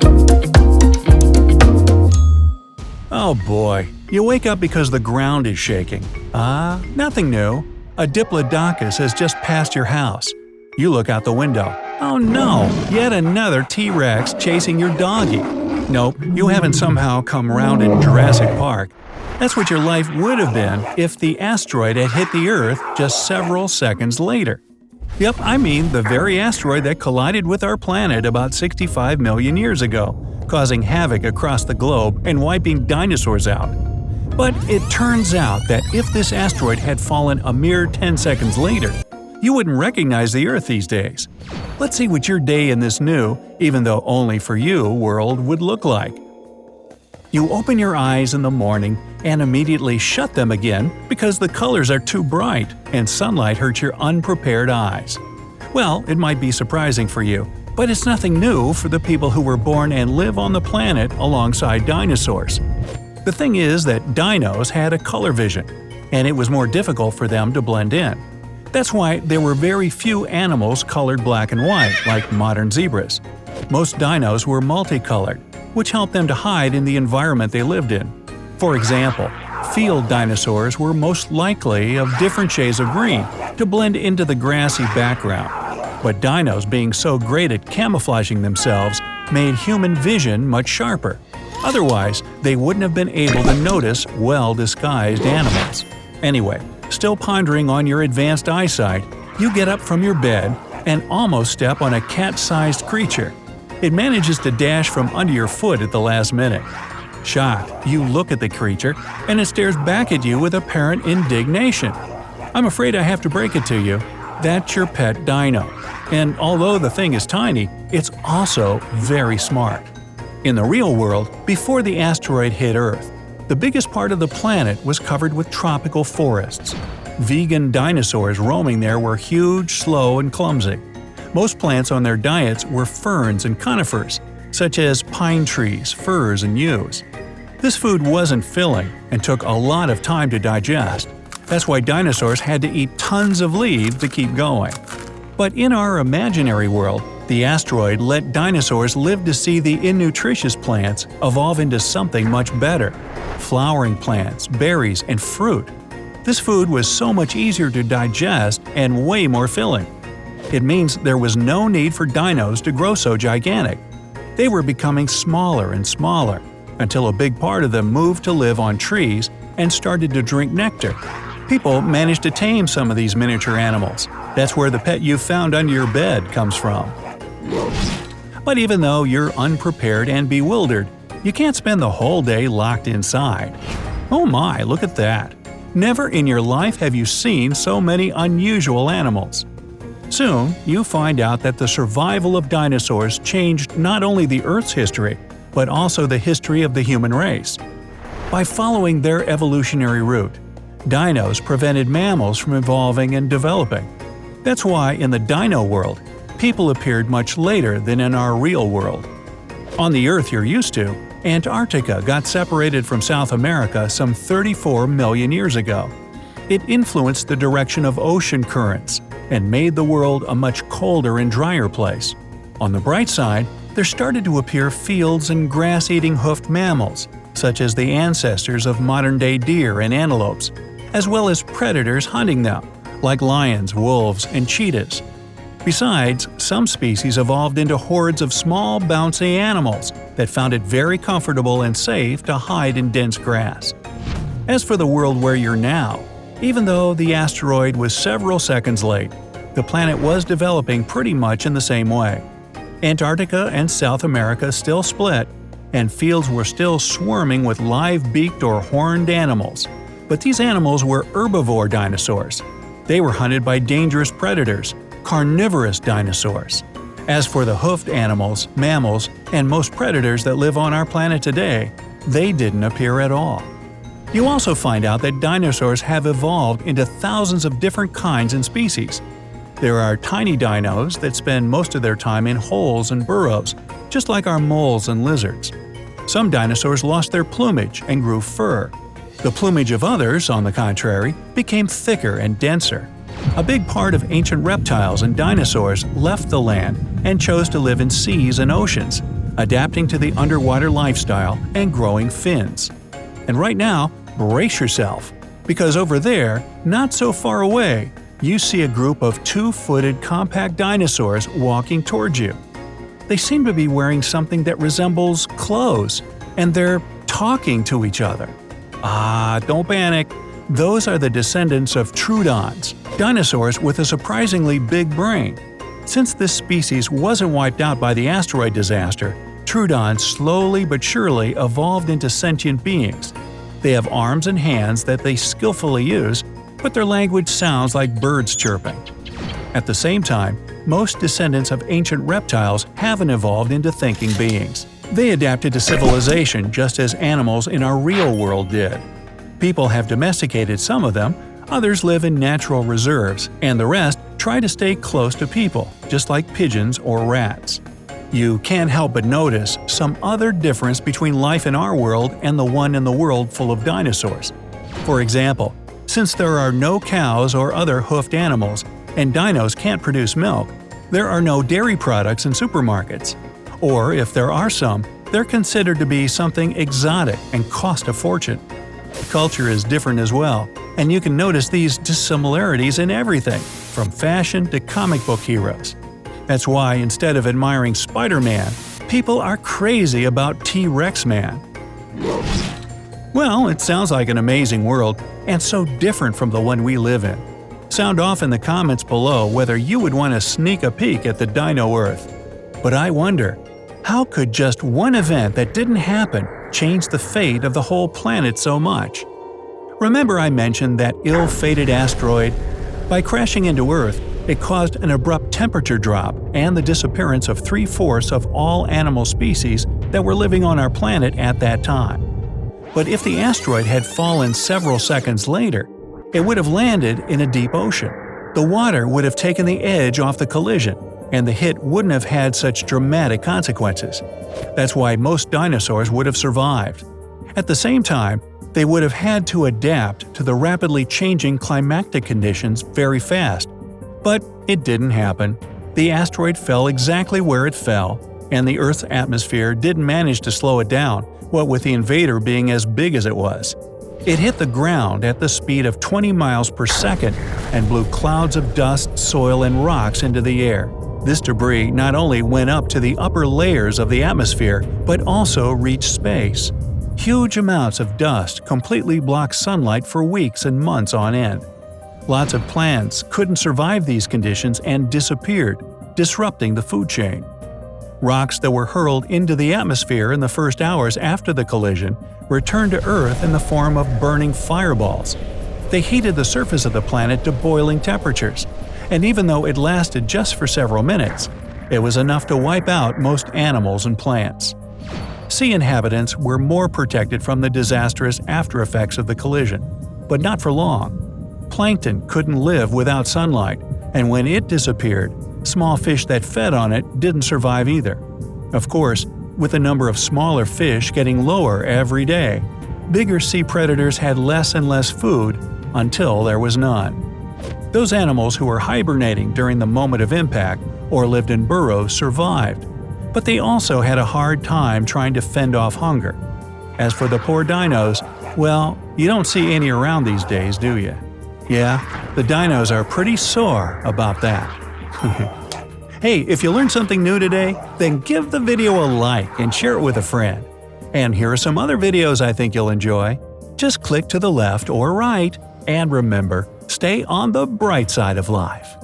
Oh boy, you wake up because the ground is shaking. Nothing new. A Diplodocus has just passed your house. You look out the window. Oh no, yet another T-Rex chasing your doggy. Nope, you haven't somehow come round in Jurassic Park. That's what your life would have been if the asteroid had hit the Earth just several seconds later. Yep, I mean the very asteroid that collided with our planet about 65 million years ago, causing havoc across the globe and wiping dinosaurs out. But it turns out that if this asteroid had fallen a mere 10 seconds later, you wouldn't recognize the Earth these days. Let's see what your day in this new, even though only for you, world would look like. You open your eyes in the morning and immediately shut them again because the colors are too bright and sunlight hurts your unprepared eyes. Well, it might be surprising for you, but it's nothing new for the people who were born and live on the planet alongside dinosaurs. The thing is that dinos had a color vision, and it was more difficult for them to blend in. That's why there were very few animals colored black and white, like modern zebras. Most dinos were multicolored, which helped them to hide in the environment they lived in. For example, field dinosaurs were most likely of different shades of green to blend into the grassy background. But dinos, being so great at camouflaging themselves, made human vision much sharper. Otherwise, they wouldn't have been able to notice well-disguised animals. Anyway, still pondering on your advanced eyesight, you get up from your bed and almost step on a cat-sized creature. It manages to dash from under your foot at the last minute. Shocked, you look at the creature, and it stares back at you with apparent indignation. I'm afraid I have to break it to you. That's your pet dino. And although the thing is tiny, it's also very smart. In the real world, before the asteroid hit Earth, the biggest part of the planet was covered with tropical forests. Vegan dinosaurs roaming there were huge, slow, and clumsy. Most plants on their diets were ferns and conifers, such as pine trees, firs, and yews. This food wasn't filling and took a lot of time to digest. That's why dinosaurs had to eat tons of leaves to keep going. But in our imaginary world, the asteroid let dinosaurs live to see the innutritious plants evolve into something much better – flowering plants, berries, and fruit. This food was so much easier to digest and way more filling. It means there was no need for dinos to grow so gigantic. They were becoming smaller and smaller, until a big part of them moved to live on trees and started to drink nectar. People managed to tame some of these miniature animals. That's where the pet you found under your bed comes from. But even though you're unprepared and bewildered, you can't spend the whole day locked inside. Oh my, look at that! Never in your life have you seen so many unusual animals. Soon, you find out that the survival of dinosaurs changed not only the Earth's history, but also the history of the human race. By following their evolutionary route, dinos prevented mammals from evolving and developing. That's why in the dino world, people appeared much later than in our real world. On the Earth you're used to, Antarctica got separated from South America some 34 million years ago. It influenced the direction of ocean currents and made the world a much colder and drier place. On the bright side, there started to appear fields and grass-eating hoofed mammals, such as the ancestors of modern-day deer and antelopes, as well as predators hunting them, like lions, wolves, and cheetahs. Besides, some species evolved into hordes of small, bouncy animals that found it very comfortable and safe to hide in dense grass. As for the world where you're now, even though the asteroid was several seconds late, the planet was developing pretty much in the same way. Antarctica and South America still split, and fields were still swarming with live-beaked or horned animals. But these animals were herbivore dinosaurs. They were hunted by dangerous predators, carnivorous dinosaurs. As for the hoofed animals, mammals, and most predators that live on our planet today, they didn't appear at all. You also find out that dinosaurs have evolved into thousands of different kinds and species. There are tiny dinos that spend most of their time in holes and burrows, just like our moles and lizards. Some dinosaurs lost their plumage and grew fur. The plumage of others, on the contrary, became thicker and denser. A big part of ancient reptiles and dinosaurs left the land and chose to live in seas and oceans. adapting to the underwater lifestyle and growing fins. And right now, brace yourself, because over there, not so far away, you see a group of two-footed compact dinosaurs walking towards you. They seem to be wearing something that resembles clothes, and they're talking to each other. Don't panic. Those are the descendants of Troodons, dinosaurs with a surprisingly big brain. Since this species wasn't wiped out by the asteroid disaster, Troodons slowly but surely evolved into sentient beings. They have arms and hands that they skillfully use, but their language sounds like birds chirping. At the same time, most descendants of ancient reptiles haven't evolved into thinking beings. They adapted to civilization just as animals in our real world did. People have domesticated some of them, others live in natural reserves, and the rest try to stay close to people, just like pigeons or rats. You can't help but notice some other difference between life in our world and the one in the world full of dinosaurs. For example, since there are no cows or other hoofed animals, and dinos can't produce milk, there are no dairy products in supermarkets. Or if there are some, they're considered to be something exotic and cost a fortune. Culture is different as well, and you can notice these dissimilarities in everything, from fashion to comic book heroes. That's why instead of admiring Spider-Man, people are crazy about T-Rex Man. Well, it sounds like an amazing world, and so different from the one we live in. Sound off in the comments below whether you would want to sneak a peek at the Dino Earth. But I wonder, how could just one event that didn't happen change the fate of the whole planet so much? Remember I mentioned that ill-fated asteroid? By crashing into Earth, it caused an abrupt temperature drop and the disappearance of 3/4 of all animal species that were living on our planet at that time. But if the asteroid had fallen several seconds later, it would have landed in a deep ocean. The water would have taken the edge off the collision, and the hit wouldn't have had such dramatic consequences. That's why most dinosaurs would have survived. At the same time, they would have had to adapt to the rapidly changing climatic conditions very fast. But it didn't happen. The asteroid fell exactly where it fell, and the Earth's atmosphere didn't manage to slow it down, what with the invader being as big as it was. It hit the ground at the speed of 20 miles per second and blew clouds of dust, soil, and rocks into the air. This debris not only went up to the upper layers of the atmosphere, but also reached space. Huge amounts of dust completely blocked sunlight for weeks and months on end. Lots of plants couldn't survive these conditions and disappeared, disrupting the food chain. Rocks that were hurled into the atmosphere in the first hours after the collision returned to Earth in the form of burning fireballs. They heated the surface of the planet to boiling temperatures, and even though it lasted just for several minutes, it was enough to wipe out most animals and plants. Sea inhabitants were more protected from the disastrous aftereffects of the collision, but not for long. Plankton couldn't live without sunlight, and when it disappeared, small fish that fed on it didn't survive either. Of course, with the number of smaller fish getting lower every day, bigger sea predators had less and less food until there was none. Those animals who were hibernating during the moment of impact or lived in burrows survived, but they also had a hard time trying to fend off hunger. As for the poor dinos, well, you don't see any around these days, do you? Yeah, the dinos are pretty sore about that. Hey, if you learned something new today, then give the video a like and share it with a friend. And here are some other videos I think you'll enjoy. Just click to the left or right, and remember, stay on the bright side of life.